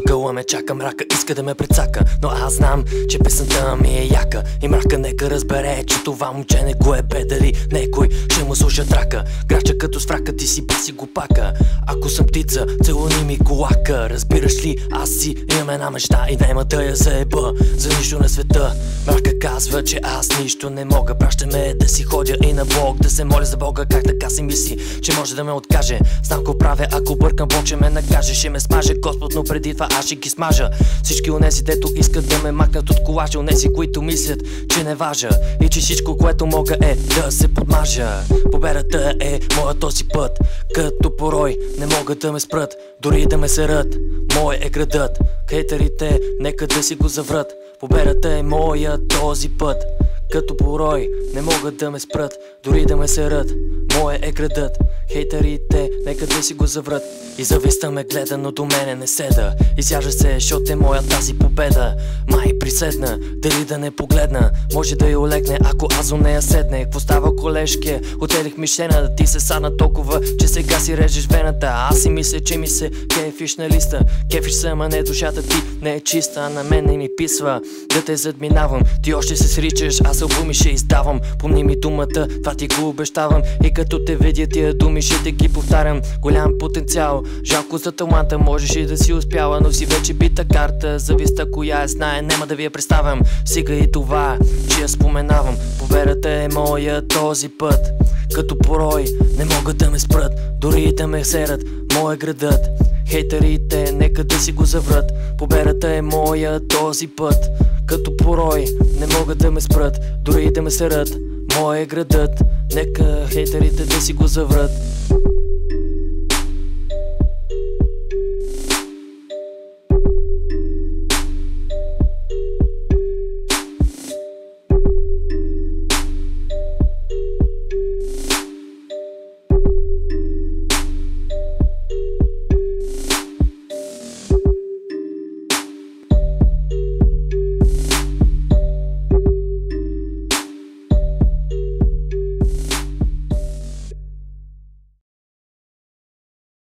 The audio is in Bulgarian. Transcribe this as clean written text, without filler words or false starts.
Ъгъла ме чака, мрака иска да ме прецака, но аз знам, че песента ми е яка. И мрака нека разбере, че това момче не го е бе. Дали некой ще му слуша трака. Грача като с фрака, ти си баси го пака. Ако съм птица, целуни ми колака. Разбираш ли, аз си имам една мечта и няма да я заеба за нищо на света. Мрака казва, че аз нищо не мога. Праща ме да си ходя и на Бог, да се моля за Бога. Как така си мисли, че може да ме откаже? Знам какво правя, ако бъркам, Бог ще ме накаже. Ще ме смаже Господ, но преди това аз ще ги смажа. Всички онези, дето искат да ме макнат от колажа. Онези, които мислят, че не важа и че всичко, което мога е да се подмажа. Победата е моя този път, като порой не могат да ме спрат, дори да ме серат. Мой е градът, хейтерите нека да си го заврат. Победата е моя този път, като порой не могат да ме спрат, дори да ме серат. Моя е градът, хейтерите нека да си го заврат. И зависта ме гледа, но до мене не седа. Изяжа се, защото е моя тази победа. Май приседна, дали да не погледна, може да я олекне, ако аз у нея седне. Какво става, колежке? Отелих мишена, да ти се садна толкова, че сега си режеш вената. Аз си мисля, че ми се кефиш на листа. Кефиш се, ама не, душата ти не е чиста, а на мен не ми писва да те задминавам. Ти още се сричаш, аз албуми ще издавам. Помни ми думата, това ти го обещавам. И като те видя тия думи, ще те ги повтарям. Голям потенциал, жалко за таланта, можеш и да си успяла, но си вече бита карта. Зависта коя е, знае, няма да ви я представям. Сега и това, че я споменавам. Победата е моя този път, като порой не могат да ме спрат, дори да ме серат. Моя градът, хейтерите нека да си го заврат. Победата е моя този път, като порой не могат да ме спрат, дори да ме серат. Моя градът, нека хейтерите да си го заврат.